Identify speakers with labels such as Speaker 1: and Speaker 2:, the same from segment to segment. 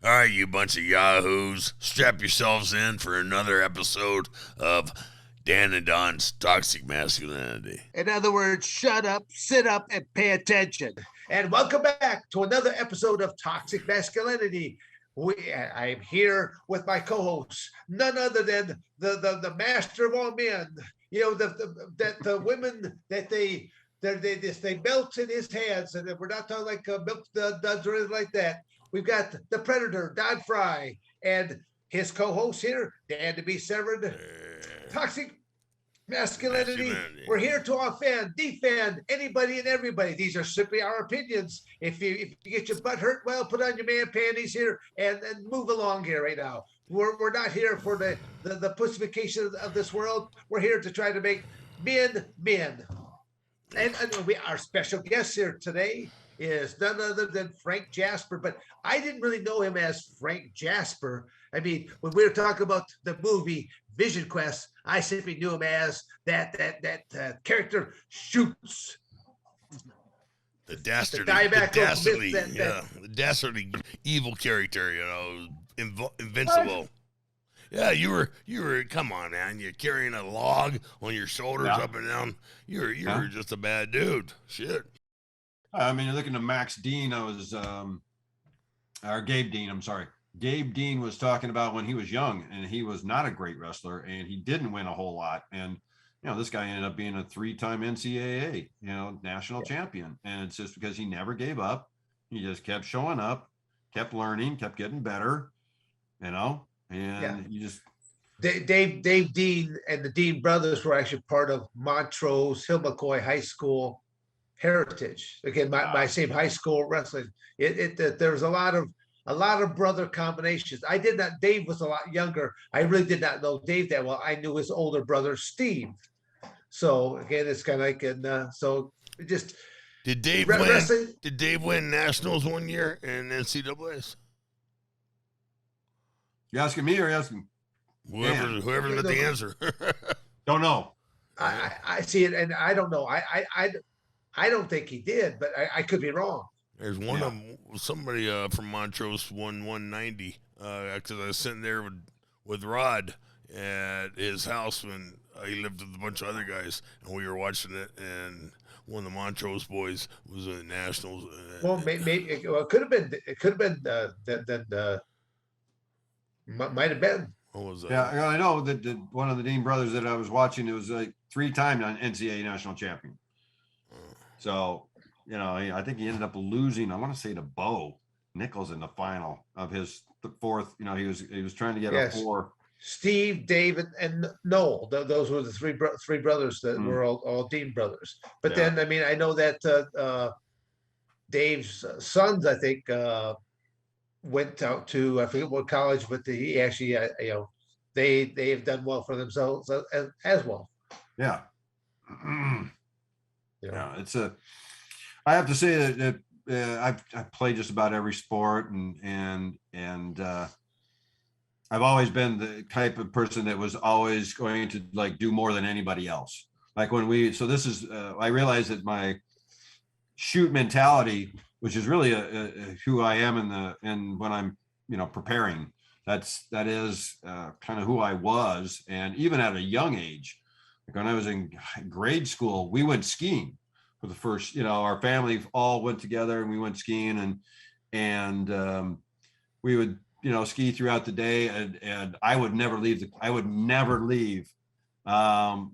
Speaker 1: All right, you bunch of yahoos, strap yourselves in for another episode of Dan and Don's Toxic Masculinity.
Speaker 2: In other words, shut up, sit up, and pay attention. And welcome back to another episode of Toxic Masculinity. I'm here with my co-hosts, none other than the master of all men. You know, the women that they melt in his hands, and we're not talking like milk duds or anything like that. We've got the Predator, Don Frye, and his co-host here, Dan Severn. Toxic masculinity. We're here to offend, defend anybody and everybody. These are simply our opinions. If you get your butt hurt, well, put on your man panties here and move along here right now. We're not here for the pussification of this world. We're here to try to make men men. And our special guest here today is none other than Frank Jasper, but I didn't really know him as Frank Jasper. I mean, when we were talking about the movie Vision Quest, I simply knew him as that character Shoots.
Speaker 1: The dastardly evil character, invincible. What? Yeah, you were. Come on, man! You're carrying a log on your shoulders up and down. You're just a bad dude. Shit.
Speaker 3: I mean, you're looking at Max Dean. Or Gabe Dean. I'm sorry. Gabe Dean was talking about when he was young, and he was not a great wrestler, and he didn't win a whole lot. And this guy ended up being a 3-time NCAA, national champion. And it's just because he never gave up. He just kept showing up, kept learning, kept getting better. You just
Speaker 2: Dave Dean and the Dean brothers were actually part of Montrose Hill McCoy High School heritage. Again, my same high school wrestling. There was a lot of brother combinations. I did not. Dave was a lot younger. I really did not know Dave that well. I knew his older brother Steve. So again, it's kind of like
Speaker 1: Did Dave win? Wrestling? Did Dave win nationals one year in NCAAs?
Speaker 3: You asking me or you asking
Speaker 1: whoever got the answer?
Speaker 3: Don't know.
Speaker 2: I see it, and I don't know. I don't think he did, but I could be wrong.
Speaker 1: There's somebody from Montrose won 190 because I was sitting there with Rod at his house when he lived with a bunch of other guys, and we were watching it, and one of the Montrose boys was in the nationals.
Speaker 2: Well, maybe it could have been. It could have been that. Might have been.
Speaker 1: What was that?
Speaker 3: Yeah, I know that one of the Dean brothers that I was watching, it was like 3-time NCAA national champion. So, I think he ended up losing, I want to say, to Bo Nichols in the final of his fourth. He was trying to get a 4.
Speaker 2: Steve, David, and Noel. Those were the three brothers that were all Dean brothers. But then, I mean, I know that Dave's sons, I think, went out to, I forget what college, but he actually, they have done well for themselves as well.
Speaker 3: Yeah. It's I have to say that I've played just about every sport, and I've always been the type of person that was always going to do more than anybody else. Like this is I realized that my shoot mentality, which is really who I am in when I'm preparing, that is kind of who I was. And even at a young age, like when I was in grade school, we went skiing for the first, our family all went together and we went skiing, and we would, ski throughout the day, and I would never leave and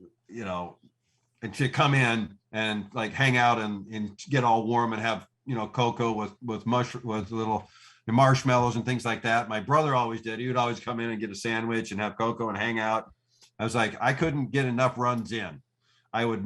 Speaker 3: to come in and hang out and get all warm and have, cocoa with little marshmallows and things like that. My brother always did. He would always come in and get a sandwich and have cocoa and hang out. I was like, I couldn't get enough runs in. I would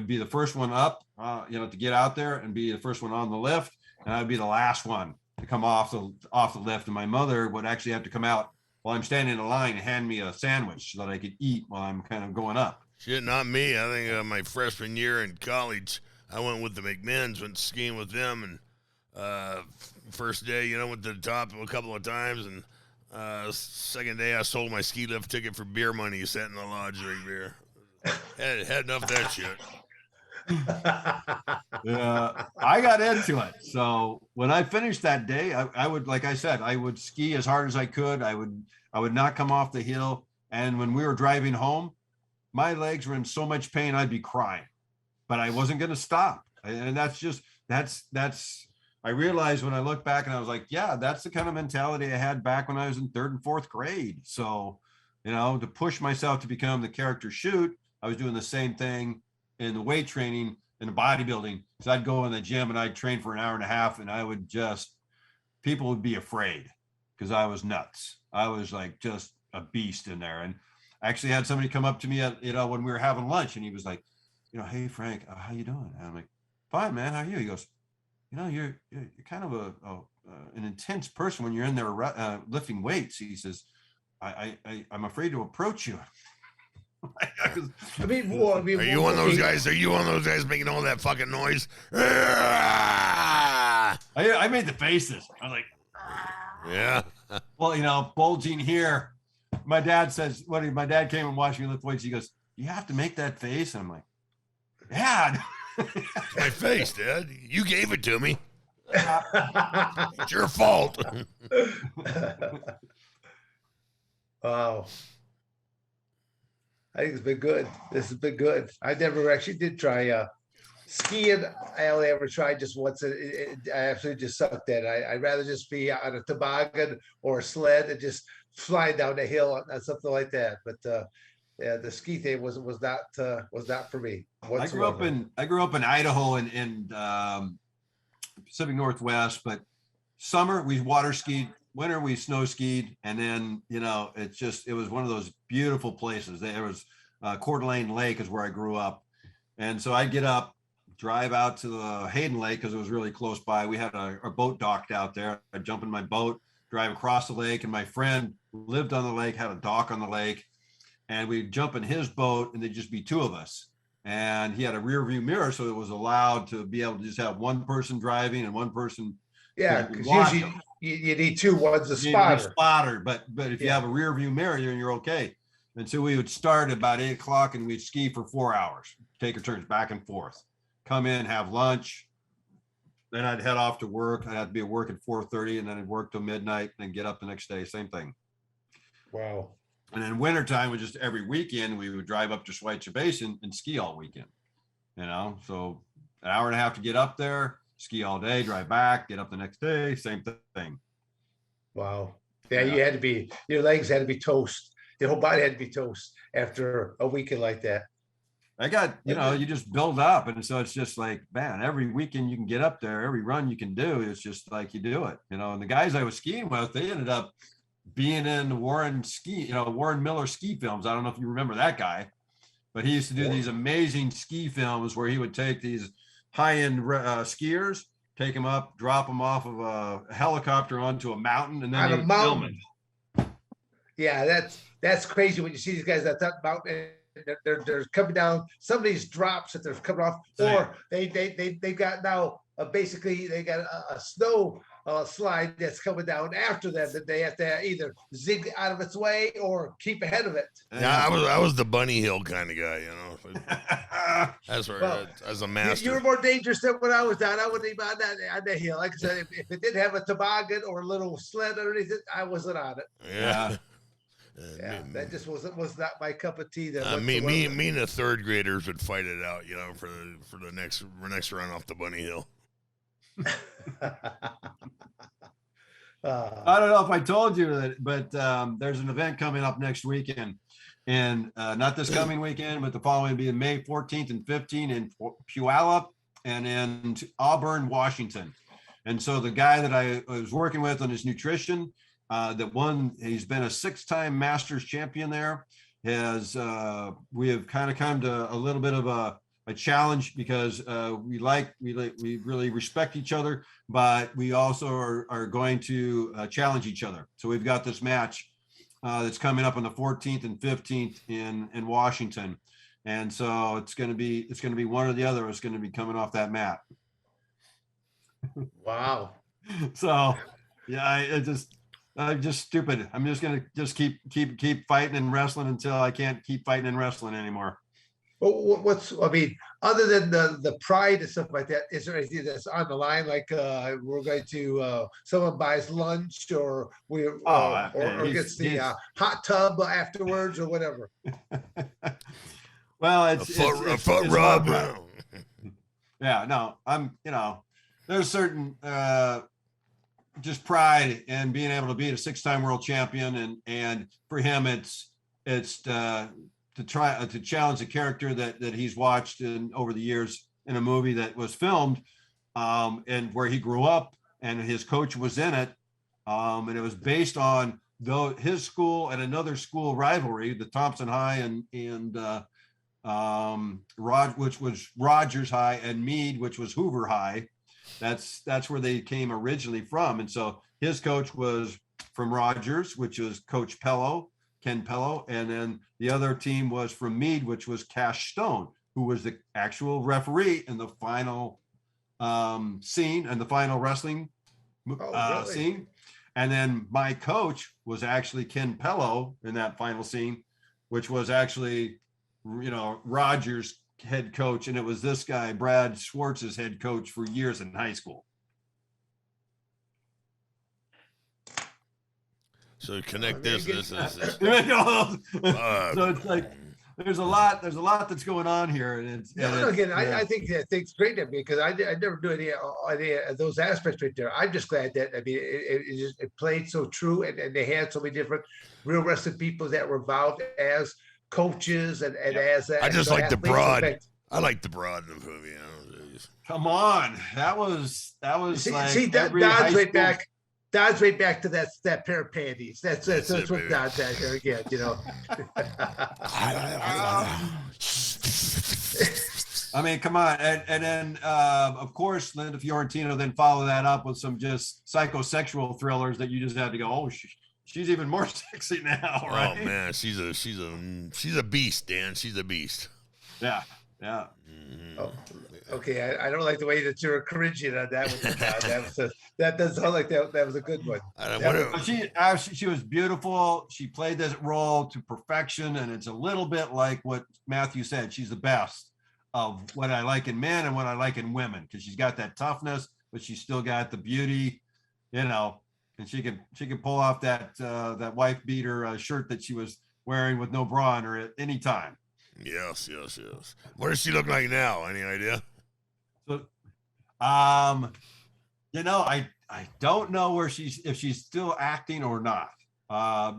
Speaker 3: be the first one up, to get out there and be the first one on the lift. And I'd be the last one to come off the lift. And my mother would actually have to come out while I'm standing in a line and hand me a sandwich so that I could eat while I'm kind of going up.
Speaker 1: Shit, not me. I think my freshman year in college, I went with the McMahons, went skiing with them, and first day, went to the top a couple of times, and second day I sold my ski lift ticket for beer money, sat in the lodge, drank beer. Had enough of that shit.
Speaker 3: Yeah, I got into it. So when I finished that day, I would, like I said, I would ski as hard as I could. I would not come off the hill. And when we were driving home, my legs were in so much pain, I'd be crying, but I wasn't going to stop. And that's, I realized when I look back and I was like, yeah, that's the kind of mentality I had back when I was in third and fourth grade. So, to push myself to become the character shoot, I was doing the same thing in the weight training and the bodybuilding. So I'd go in the gym and I'd train for an hour and a half and I would just, people would be afraid because I was nuts. I was like just a beast in there. And I actually had somebody come up to me at, when we were having lunch and he was like, hey, Frank, how you doing? And I'm like, fine, man. How are you? He goes, you're kind of an intense person when you're in there lifting weights. He says, I'm afraid to approach you.
Speaker 2: I mean,
Speaker 1: Are you one of those guys? Are you one of those guys making all that fucking noise?
Speaker 3: I made the faces. I was like,
Speaker 1: yeah.
Speaker 3: Well, bulging here. My dad says, my dad came and watched me lift weights. He goes, you have to make that face. And I'm like, Dad.
Speaker 1: It's my face, Dad. You gave it to me. It's your fault.
Speaker 2: Wow. I think it's been good. This has been good. I never actually did try skiing. I only ever tried just once. I absolutely just sucked at it. I'd rather just be on a toboggan or a sled and just flying down the hill on something like that. But yeah, the ski thing was not for me whatsoever.
Speaker 3: I grew up in Idaho and Pacific Northwest, but summer we water skied, winter we snow skied, and then it was one of those beautiful places. There was Coeur d'Alene Lake is where I grew up, and so I'd get up, drive out to the Hayden Lake because it was really close by. We had a boat docked out there. I'd jump in my boat, drive across the lake, and my friend lived on the lake, had a dock on the lake, and we'd jump in his boat, and there'd just be two of us. And he had a rear view mirror, so it was allowed to be able to just have one person driving and one person.
Speaker 2: Yeah, because usually you need two. One's a spotter.
Speaker 3: But if you have a rear view mirror, you're okay. And so we would start about 8:00 and we'd ski for 4 hours, take our turns back and forth, come in, have lunch. Then I'd head off to work. I'd have to be at work at 4:30 and then I'd work till midnight and then get up the next day, same thing.
Speaker 2: Wow.
Speaker 3: And then wintertime was just every weekend we would drive up to Schweitzer Basin and ski all weekend, so an hour and a half to get up there, ski all day, drive back, get up the next day, same thing.
Speaker 2: Wow. Yeah, you had to be, your legs had to be toast. Your whole body had to be toast after a weekend like that.
Speaker 3: I got, you just build up. And so it's just like, man, every weekend you can get up there, every run you can do, it's just like you do it, and the guys I was skiing with, they ended up being in the Warren Miller ski films. I don't know if you remember that guy, but he used to do these amazing ski films where he would take these high-end skiers, take them up, drop them off of a helicopter onto a mountain, and then film it.
Speaker 2: Yeah, that's crazy when you see these guys at that mountain. They're coming down some of these drops that they're coming off, or they got now basically they got a snow slide that's coming down after them that they have to either zig out of its way or keep ahead of it.
Speaker 1: Yeah, I was the bunny hill kind of guy, That's where as a master.
Speaker 2: You were more dangerous than when I was down. I wouldn't even on that hill. Like I said, if it didn't have a toboggan or a little sled underneath it, I wasn't on it.
Speaker 1: Yeah.
Speaker 2: Yeah, that just was not my cup of tea.
Speaker 1: Me and the third graders would fight it out, for the next run off the bunny hill.
Speaker 3: I don't know if I told you that, but there's an event coming up next weekend, and not this coming weekend, but the following, being May 14th and 15th in Puyallup and in Auburn, Washington. And so the guy that I was working with on his nutrition, he's been a 6-time Masters champion there. We have kind of come to a little bit of a challenge because we really respect each other, but we also are going to challenge each other. So we've got this match that's coming up on the 14th and 15th in Washington, and so it's going to be one or the other is going to be coming off that mat.
Speaker 2: Wow.
Speaker 3: So yeah, I'm just stupid. I'm just gonna keep fighting and wrestling until I can't keep fighting and wrestling anymore.
Speaker 2: What's I mean, other than the pride and stuff like that, is there anything that's on the line? Like we're going to someone buys lunch, or we or gets the hot tub afterwards, or whatever.
Speaker 3: Well,
Speaker 1: a foot rub.
Speaker 3: Yeah, no, there's certain just pride in being able to beat a 6-time world champion, and for him, it's to try to challenge a character that he's watched over the years in a movie that was filmed, and where he grew up, and his coach was in it, and it was based on his school and another school rivalry, the Thompson High and which was Rogers High, and Meade, which was Hoover High. That's where they came originally from, and so his coach was from Rogers, which was Coach Ken Pello, and then the other team was from Meade, which was Cash Stone, who was the actual referee in the final scene and the final wrestling
Speaker 2: really?
Speaker 3: scene. And then my coach was actually Ken Pello in that final scene, which was actually, Rogers' head coach, and it was this guy, Brad Schwartz's head coach for years in high school.
Speaker 1: So connect this.
Speaker 3: So it's like there's a lot that's going on here, and
Speaker 2: I think it's great because I never knew any of those aspects right there. I'm just glad that it played so true, and they had so many different real wrestling people that were involved as coaches and as
Speaker 1: I just like the broad. I like the broad in the movie.
Speaker 3: Come on, that was
Speaker 2: see Don's right back. Don's right back to that pair of panties. That's what Don's at here again,
Speaker 3: I mean, come on, and then of course Linda Fiorentino then followed that up with some just psychosexual thrillers that you just had to go, oh, she's even more sexy now, right?
Speaker 1: Oh man, she's a beast, Dan. She's a beast.
Speaker 3: Yeah.
Speaker 2: Oh, okay, I don't like the way that you're cringing on that one. That does sound like that was a good one.
Speaker 3: She was beautiful. She played this role to perfection, and it's a little bit like what Matthew said. She's the best of what I like in men and what I like in women, because she's got that toughness, but she's still got the beauty, and she can pull off that wife beater shirt that she was wearing with no bra on her at any time.
Speaker 1: Yes. What does she look like now? Any idea?
Speaker 3: So, I don't know if she's still acting or not. I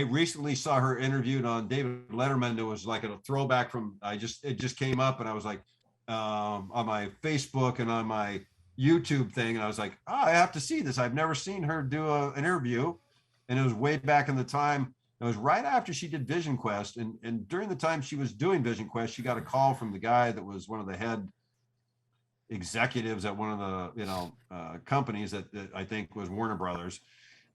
Speaker 3: recently saw her interviewed on David Letterman. There was like a throwback from it just came up, and I was like on my Facebook and on my YouTube thing, and I was like, oh, I have to see this. I've never seen her do an interview, and it was way back in the time. It was right after she did Vision Quest, and during the time she was doing Vision Quest, she got a call from the guy that was one of the head executives at one of the companies that I think was Warner Brothers,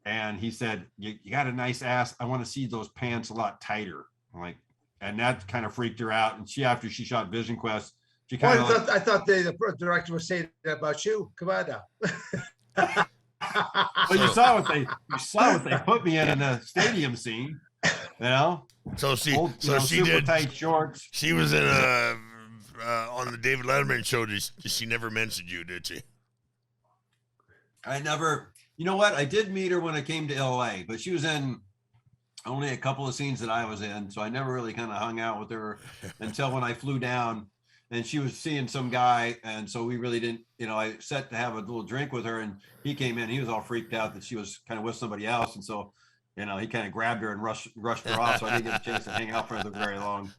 Speaker 3: and he said, "You got a nice ass. I want to see those pants a lot tighter." I'm like, and that kind of freaked her out. And after she shot Vision Quest, she kind of.
Speaker 2: I thought the director was saying that about you. Come on now.
Speaker 3: Well, you saw what they put me in the stadium scene,
Speaker 1: So she
Speaker 3: super
Speaker 1: did
Speaker 3: tight shorts.
Speaker 1: She was in on the David Letterman show. She never mentioned you, did she?
Speaker 3: I never. You know what? I did meet her when I came to LA, but she was in only a couple of scenes that I was in, so I never really kind of hung out with her until when I flew down. And she was seeing some guy, and so we really didn't, I set to have a little drink with her, and he came in, he was all freaked out that she was kind of with somebody else. And so, he kind of grabbed her and rushed her off. So I didn't get a chance to hang out for her very long.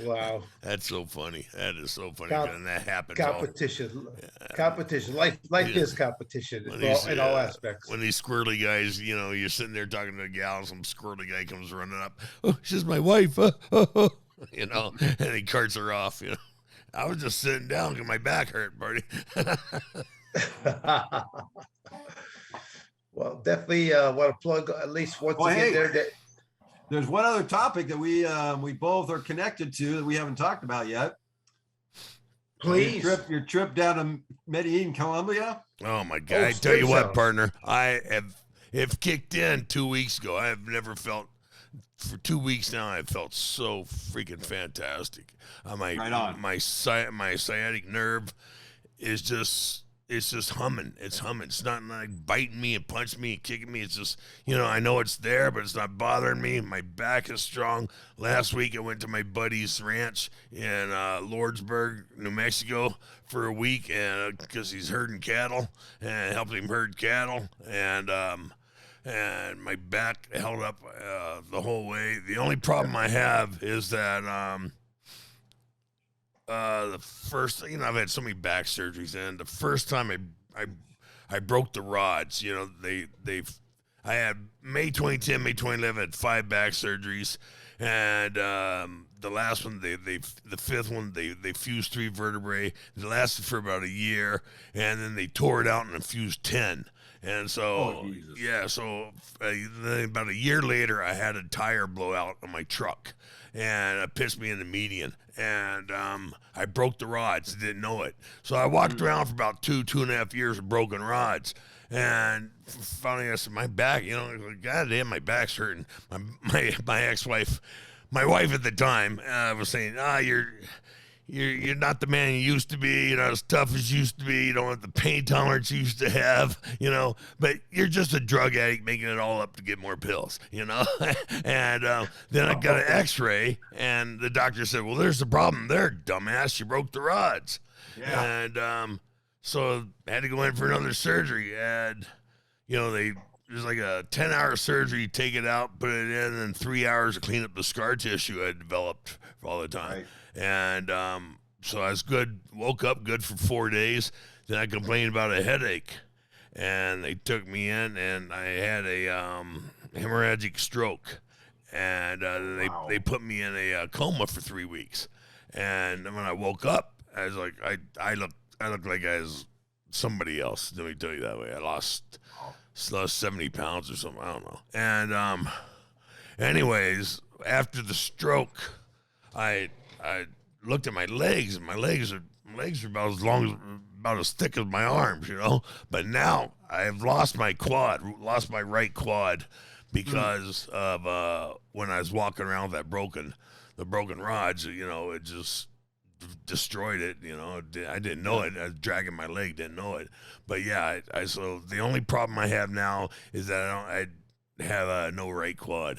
Speaker 2: Wow.
Speaker 1: That's so funny. That is so funny when that happens.
Speaker 2: Competition. Competition. Life is competition in all aspects.
Speaker 1: When these squirrely guys, you're sitting there talking to a gal, and some squirrely guy comes running up. Oh, she's my wife. And he carts her off. I was just sitting down because my back hurt, buddy.
Speaker 2: Well, definitely want to plug at least once again there.
Speaker 3: There's one other topic that we both are connected to that we haven't talked about yet.
Speaker 2: Please.
Speaker 3: Your trip down to Medellin, Colombia.
Speaker 1: Oh my God! I tell you what, partner, I have kicked in 2 weeks ago. I have never felt for 2 weeks now, I felt so freaking fantastic.
Speaker 3: Right on.
Speaker 1: My sciatic nerve is just, it's just humming. It's humming. It's not like biting me and punching me and kicking me. It's just, I know it's there, but it's not bothering me. My back is strong. Last week, I went to my buddy's ranch in Lordsburg, New Mexico for a week, and because he's herding cattle, and I helped him herd cattle, and my back held up the whole way. The only problem I have is that the first, I've had so many back surgeries, and the first time I broke the rods. I had May 2010, May 2011, had 5 back surgeries, and the last one, the fifth one, they fused 3 vertebrae. It lasted for about a year, and then they tore it out and infused 10. And so, then about a year later, I had a tire blowout on my truck, and it pissed me in the median. And I broke the rods, didn't know it. So I walked around for about 2.5 years with broken rods. And finally, I said, my back, God damn, my back's hurting. My ex-wife, my wife at the time, was saying, you're not the man you used to be. You're not as tough as you used to be. You don't have the pain tolerance you used to have, but you're just a drug addict making it all up to get more pills, And then I got an x-ray, and the doctor said, well, there's the problem there, dumbass. You broke the rods. Yeah. And so I had to go in for another surgery. And, it was like a 10-hour surgery, take it out, put it in, and 3 hours to clean up the scar tissue I had developed for all the time. Right. And so I was good, woke up good for 4 days. Then I complained about a headache, and they took me in, and I had a hemorrhagic stroke, and they put me in a coma for 3 weeks. And when I woke up, I was like, I looked like I was somebody else. Let me tell you that way. I lost 70 pounds or something. I don't know. And anyways, after the stroke, I looked at my legs, and my legs are about as thick as my arms, But now I have lost my right quad, because of when I was walking around with the broken rods. It just destroyed it. I didn't know it. I was dragging my leg, didn't know it. But yeah, so the only problem I have now is that I have no right quad.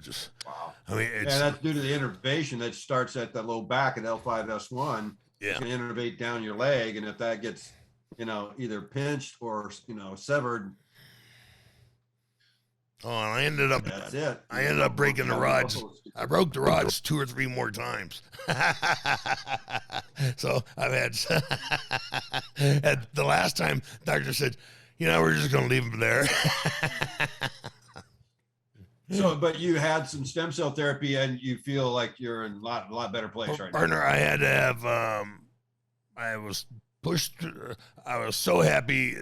Speaker 1: Just wow. I mean,
Speaker 3: that's due to the innervation that starts at the low back at L5S1. Yeah, you can innervate down your leg, and if that gets either pinched or severed.
Speaker 1: Oh, and I ended up.
Speaker 3: That's it.
Speaker 1: I ended up breaking the rods. I broke the rods 2 or 3 more times. So I've had. At the last time, doctor said, we're just going to leave them there.
Speaker 3: So, but you had some stem cell therapy, and you feel like you're in a lot better place right
Speaker 1: partner, now. I had to have. I was pushed. I was so happy.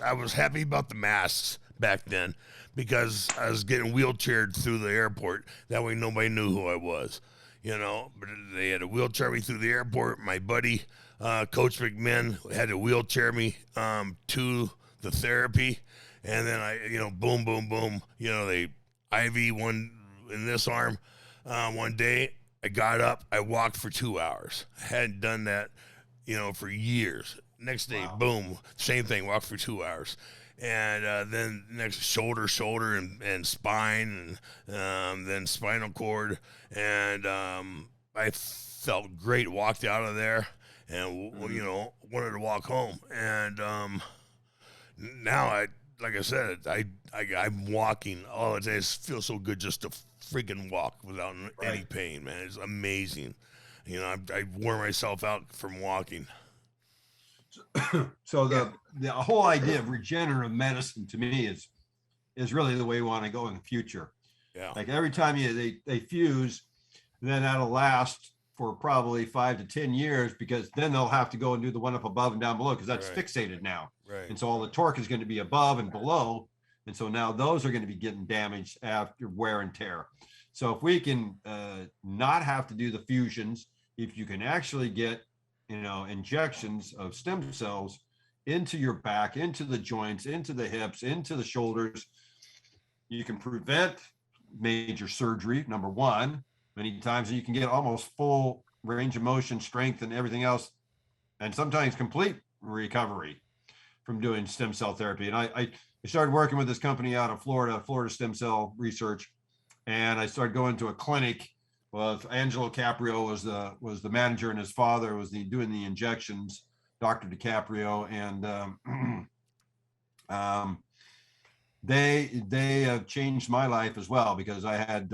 Speaker 1: I was happy about the masks back then, because I was getting wheelchaired through the airport. That way, nobody knew who I was. But they had to wheelchair me through the airport. My buddy, Coach McMinn, had to wheelchair me to the therapy, and then I, boom, boom, boom. They IV one in this arm. One day, I got up. I walked for 2 hours. I hadn't done that, for years. Next day, boom, same thing. Walked for 2 hours. And then next, shoulder, and spine, and then spinal cord. And I felt great. Walked out of there, and wanted to walk home. And now like I said, I'm walking all the time. It feels so good just to freaking walk without any pain, man. It's amazing. I wore myself out from walking.
Speaker 3: So the whole idea of regenerative medicine to me is really the way we want to go in the future. Yeah. Like every time they fuse, then that'll last for probably 5 to 10 years, because then they'll have to go and do the one up above and down below, because that's fixated now. Right. And so all the torque is going to be above and below. And so now those are going to be getting damaged after wear and tear. So if we can not have to do the fusions, if you can actually get injections of stem cells into your back, into the joints, into the hips, into the shoulders, you can prevent major surgery, number one, many times, and you can get almost full range of motion, strength, and everything else, and sometimes complete recovery from doing stem cell therapy. And I started working with this company out of Florida Stem Cell Research, and I started going to a clinic. Well, Angelo Caprio was the manager, and his father was doing the injections, Dr. DiCaprio, and they have changed my life as well, because I had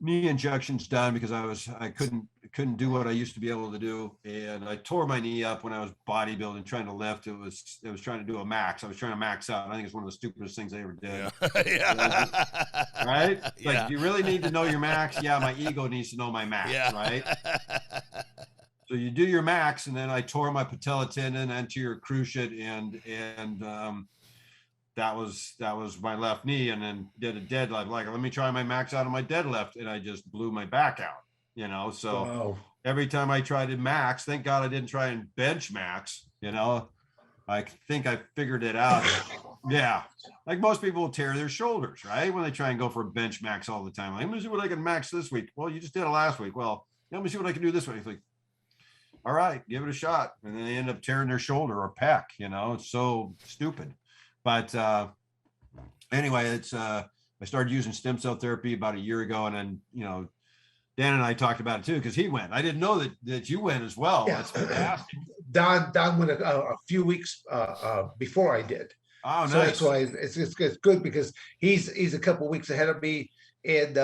Speaker 3: knee injections done because I couldn't do what I used to be able to do, and I tore my knee up when I was bodybuilding, trying to lift. It was trying to do a max. I was trying to max out. I think it's one of the stupidest things I ever did.
Speaker 1: Yeah.
Speaker 3: Right?
Speaker 1: Yeah.
Speaker 3: Like, you really need to know your max. Yeah, my ego needs to know my max.
Speaker 1: Yeah.
Speaker 3: Right? So you do your max, and then I tore my patella tendon, anterior cruciate, and that was my left knee, and then did a deadlift. Like, let me try my max out of my deadlift, and I just blew my back out. So
Speaker 2: Wow.
Speaker 3: every time I tried to max, thank God I didn't try and bench max. I think I figured it out. Yeah, like most people will tear their shoulders, right, when they try and go for a bench max all the time. Like, let me see what I can max this week. Well, you just did it last week. Well, let me see what I can do this week. It's like, all right, give it a shot, and then they end up tearing their shoulder or pec. It's so stupid. But anyway, I started using stem cell therapy about a year ago, and then Dan and I talked about it too, because he went. I didn't know that you went as well.
Speaker 2: Yeah.
Speaker 3: That's fantastic.
Speaker 2: Don went a few weeks before I did.
Speaker 3: Oh,
Speaker 2: So
Speaker 3: nice.
Speaker 2: that's why it's good, because he's a couple of weeks ahead of me, and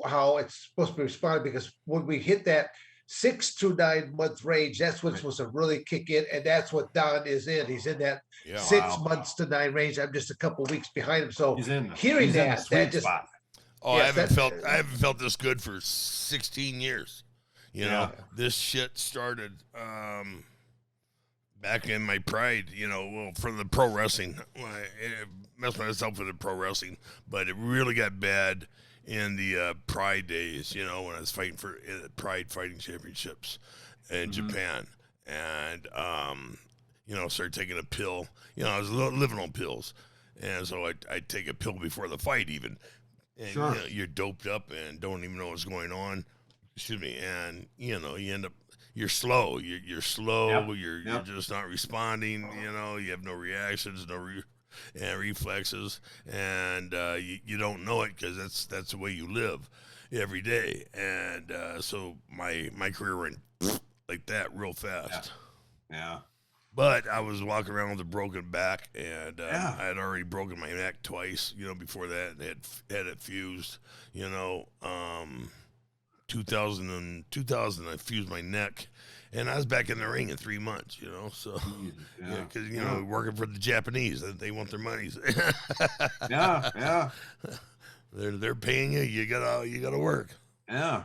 Speaker 2: how it's supposed to be responded, because when we hit that 6 to 9 month range, that's what's supposed to really kick in, and that's what Don is in. He's in that 6 months to 9 range. I'm just a couple of weeks behind him. So
Speaker 3: he's in
Speaker 2: hearing
Speaker 3: in the sweet
Speaker 2: just
Speaker 3: spot.
Speaker 1: Oh,
Speaker 2: yes,
Speaker 1: I haven't felt this good for 16 years. This shit started back in my pride, from the pro wrestling. I messed myself with the pro wrestling, but it really got bad in the Pride days, when I was fighting for Pride Fighting Championships in Japan. And, started taking a pill. I was living on pills. And so I'd take a pill before the fight even. And,
Speaker 3: Sure.
Speaker 1: You're doped up and don't even know what's going on. Excuse me. And, you end up, you're slow. You're slow.
Speaker 3: Yep.
Speaker 1: You're just not responding. You have no reactions, and reflexes, and you don't know it, because that's the way you live every day. And so my career went like that real fast.
Speaker 3: Yeah.
Speaker 1: But I was walking around with a broken back, and I had already broken my neck twice, before that, and had it fused. 2000 I fused my neck, and I was back in the ring in 3 months, so because working for the Japanese, they want their monies.
Speaker 3: Yeah. They're
Speaker 1: paying you. You gotta work.
Speaker 3: Yeah.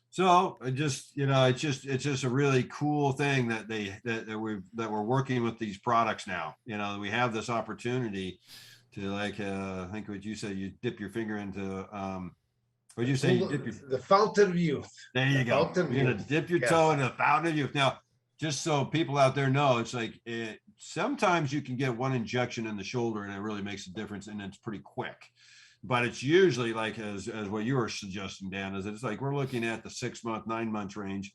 Speaker 3: So it's just a really cool thing that we're working with these products now. We have this opportunity to, like, I think what you said, you dip your finger into what did you say?
Speaker 2: The fountain of youth.
Speaker 3: There you go. You're gonna dip your toe into the fountain of youth. Now, just so people out there know, it's like sometimes you can get one injection in the shoulder and it really makes a difference, and it's pretty quick. But it's usually like as what you were suggesting, Dan, is it's like we're looking at the 6 month, 9 months range.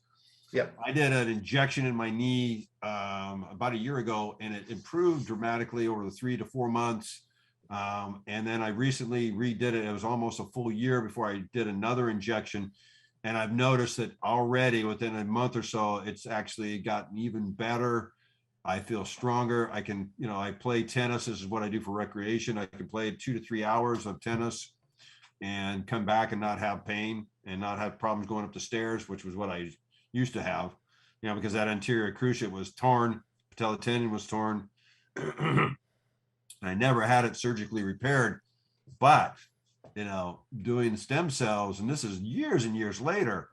Speaker 2: Yep.
Speaker 3: I did an injection in my knee about a year ago, and it improved dramatically over the 3 to 4 months. And then I recently redid it. It was almost a full year before I did another injection. And I've noticed that already within a month or so, it's actually gotten even better. I feel stronger. I can, I play tennis. This is what I do for recreation. I can play 2 to 3 hours of tennis and come back and not have pain and not have problems going up the stairs, which was what I used to have, because that anterior cruciate was torn, patella tendon was torn. I never had it surgically repaired, but, doing stem cells, and this is years and years later,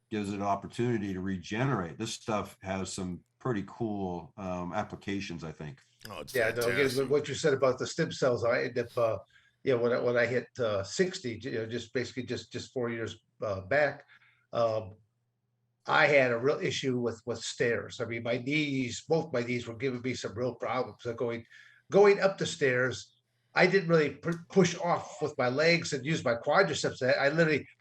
Speaker 3: gives it an opportunity to regenerate. This stuff has some pretty cool applications, I think.
Speaker 1: Oh, it's
Speaker 2: Yeah,
Speaker 1: fantastic.
Speaker 2: what you said about the stem cells, I end up, when I hit 60, just basically just 4 years back, I had a real issue with stairs. I mean, both my knees were giving me some real problems. So going up the stairs, I didn't really push off with my legs and use my quadriceps.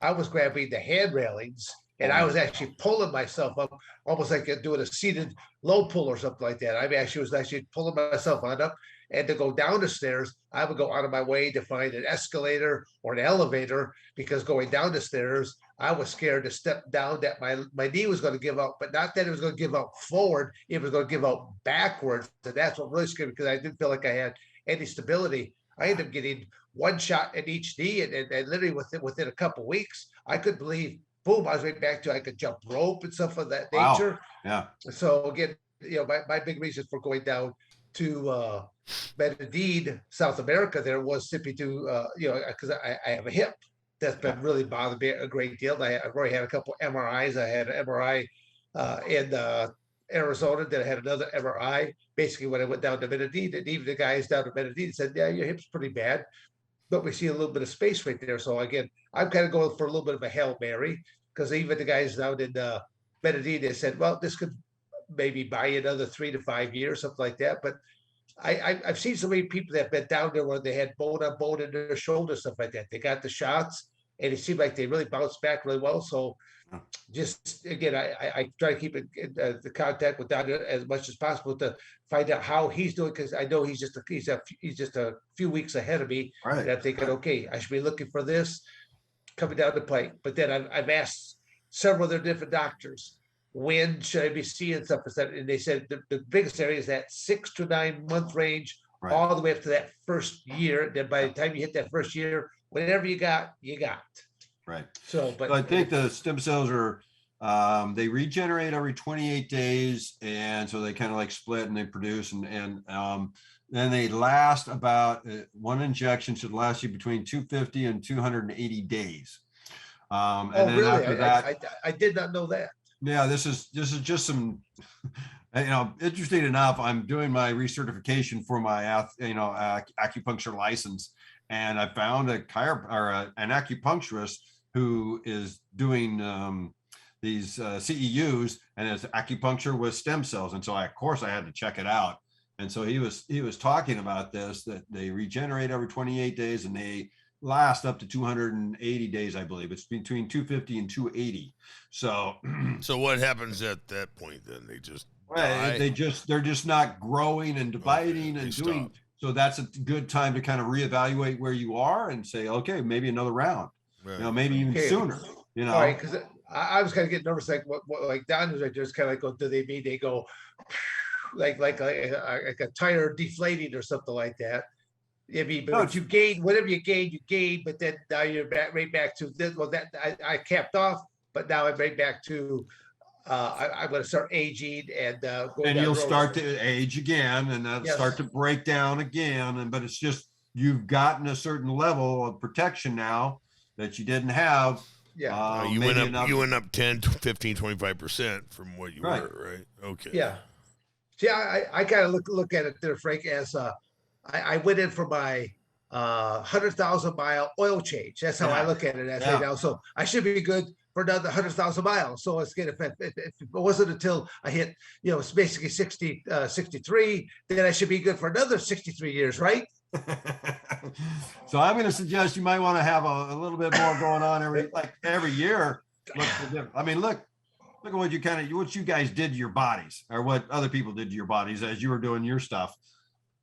Speaker 2: I was grabbing the hand railings and I was actually pulling myself up, almost like doing a seated low pull or something like that. I actually was actually pulling myself on up, and to go down the stairs, I would go out of my way to find an escalator or an elevator, because going down the stairs, I was scared to step down, that my knee was going to give out, but not that it was going to give out forward, it was going to give out backwards. And that's what really scared me, because I didn't feel like I had any stability. I ended up getting one shot at each knee, and literally within a couple of weeks, I could believe, boom, I was right back to I could jump rope and stuff of that nature.
Speaker 3: Yeah.
Speaker 2: So again, my big reason for going down to Medellin, South America, there was simply to because I have a hip that's been really bothering me a great deal. I've already had a couple MRIs. I had an MRI in Arizona, then I had another MRI. Basically, when I went down to Medellin, and even the guys down to Medellin said, "Yeah, your hip's pretty bad, but we see a little bit of space right there." So again, I'm kind of going for a little bit of a Hail Mary, because even the guys down in Medellin, they said, "Well, this could maybe buy you another 3 to 5 years, something like that." But I've seen so many people that have been down there where they had bone on bone in their shoulder, stuff like that. They got the shots, and it seemed like they really bounced back really well. So just again, I try to keep the contact with Don as much as possible to find out how he's doing, because I know he's just a few weeks ahead of me.
Speaker 3: Right.
Speaker 2: And I'm thinking, okay, I should be looking for this coming down the pike. But then I've asked several other different doctors, when should I be seeing stuff? And they said the biggest area is that 6 to 9 month range,
Speaker 3: Right.
Speaker 2: all the way up to that first year. Then by the time you hit that first year, whatever you got, you got.
Speaker 3: Right.
Speaker 2: So, but
Speaker 3: So I think the stem cells are, they regenerate every 28 days. And so they kind of like split and they produce, and then they last about, one injection should last you between 250 and 280 days. And then
Speaker 2: really?
Speaker 3: after that,
Speaker 2: I did not know that.
Speaker 3: yeah, this is just some, interesting enough, I'm doing my recertification for my, acupuncture license. And I found an acupuncturist who is doing these CEUs, and it's acupuncture with stem cells. And so of course I had to check it out. And so he was talking about this, that they regenerate every 28 days and they last up to 280 days, I believe. It's between 250 and 280. So
Speaker 1: what happens at that point then? They just
Speaker 3: die? They're just not growing and dividing and doing. Stop. So that's a good time to kind of reevaluate where you are and say, okay, maybe another round, maybe even sooner, All
Speaker 2: right, because I was kind of getting nervous, like what like Don was like, just kind of like, go, do they mean they go like a tire deflating or something like that? I mean, but if you gain, whatever you gain, but then now you're right back to this. Well, that I capped off, but now I'm right back to I'm going to start aging, and
Speaker 3: you'll start to age again, and that'll start to break down again. But it's just, you've gotten a certain level of protection now that you didn't have.
Speaker 2: Yeah.
Speaker 1: You went up 10, 15, 25% from what you were, right? Okay.
Speaker 2: Yeah. See, I kind of look at it there, Frank, as I went in for my 100,000 mile oil change. That's how I look at it as right now. So I should be good for another 100,000 miles. So it's good. If it wasn't until I hit, it's basically 63, then I should be good for another 63 years, right?
Speaker 3: So I'm going to suggest you might want to have a little bit more going on every year. I mean, look at what you guys did to your bodies, or what other people did to your bodies as you were doing your stuff.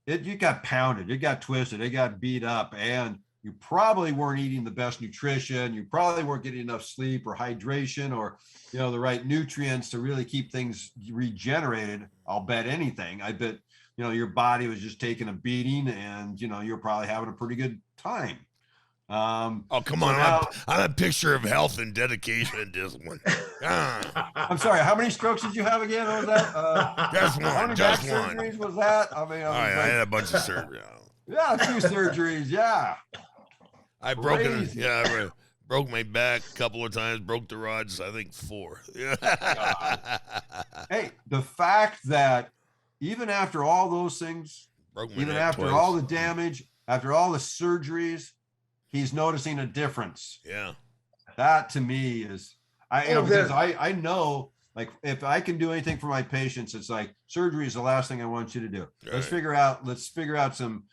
Speaker 3: You got pounded, it got twisted, it got beat up, and you probably weren't eating the best nutrition. You probably weren't getting enough sleep or hydration, or the right nutrients to really keep things regenerated. I'll bet anything. I bet your body was just taking a beating, and you're probably having a pretty good time.
Speaker 1: Come on! I'm a picture of health and dedication and discipline.
Speaker 3: I'm sorry. How many strokes did you have again? What was that?
Speaker 1: Just one.
Speaker 3: How many back surgeries was that? I mean,
Speaker 1: I had a bunch of surgeries.
Speaker 3: Yeah, 2 surgeries. Yeah.
Speaker 1: I broke my back a couple of times. Broke the rods. I think 4.
Speaker 3: Hey, the fact that even after all those things, even after all the damage, after all the surgeries, he's noticing a difference.
Speaker 1: Yeah.
Speaker 3: That to me is, because I know, like, if I can do anything for my patients, it's like, surgery is the last thing I want you to do. Right. Let's figure out some,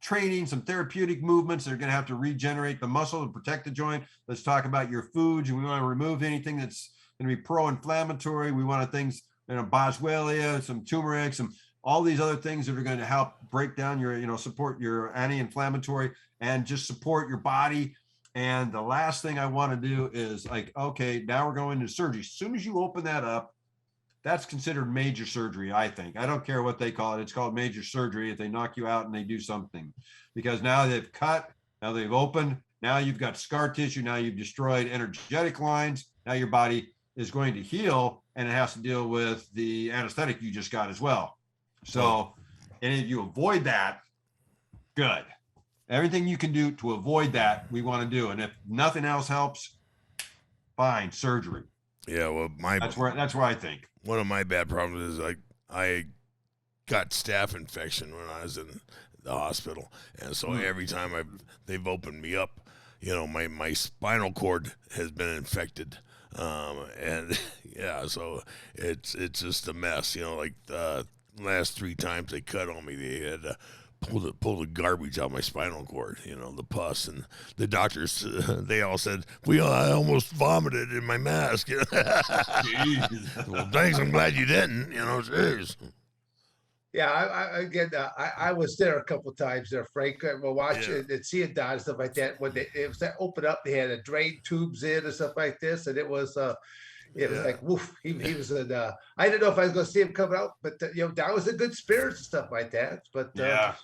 Speaker 3: training, some therapeutic movements. They're going to have to regenerate the muscle and protect the joint. Let's talk about your foods. And we want to remove anything that's going to be pro-inflammatory. We want things, boswellia, some turmeric, all these other things that are going to help break down your, support your anti-inflammatory and just support your body. And the last thing I want to do is okay, now we're going to surgery. As soon as you open that up, that's considered major surgery, I think. I don't care what they call it. It's called major surgery if they knock you out and they do something. Because now they've cut, now they've opened, now you've got scar tissue, now you've destroyed energetic lines. Now your body is going to heal, and it has to deal with the anesthetic you just got as well. So, and if you avoid that, good. Everything you can do to avoid that, we want to do. And if nothing else helps, fine, surgery.
Speaker 1: Yeah, well,
Speaker 3: that's where I think
Speaker 1: one of my bad problems is I got staph infection when I was in the hospital, and so every time they've opened me up, my spinal cord has been infected, and yeah, so it's just a mess. The last 3 times they cut on me, they had to pull the garbage out of my spinal cord, the pus, and the doctors, they all said, I almost vomited in my mask. Well, thanks, I'm glad you didn't, jeez.
Speaker 2: Yeah, I was there a couple of times there, Frank. We're watching and seeing Don and stuff like that. When it was that open up, they had a drain tubes in and stuff like this, and it was like woof. He was in. I didn't know if I was going to see him coming out, but Don was in good spirits and stuff like that. But I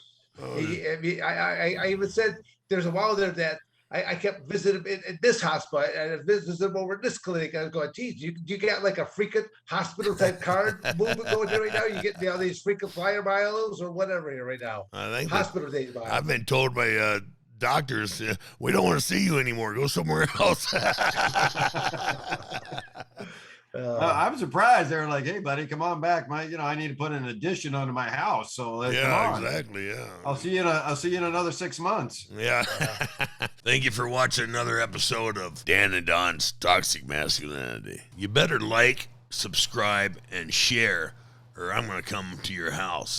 Speaker 2: even said there's a while there that I kept visiting in this hospital, and I visited him over at this clinic. I was going, geez, you got like a freaking hospital type card movement going there right now? You get all these freaking flyer miles or whatever here right now.
Speaker 1: I think
Speaker 2: hospital days.
Speaker 1: I've been told by doctors, we don't want to see you anymore. Go somewhere else.
Speaker 3: I'm surprised. They were like, "Hey, buddy, come on back. I need to put an addition onto my house. So come on.
Speaker 1: Exactly. Yeah.
Speaker 3: I'll see you in another 6 months."
Speaker 1: Yeah. Thank you for watching another episode of Dan and Don's Toxic Masculinity. You better like, subscribe, and share, or I'm going to come to your house.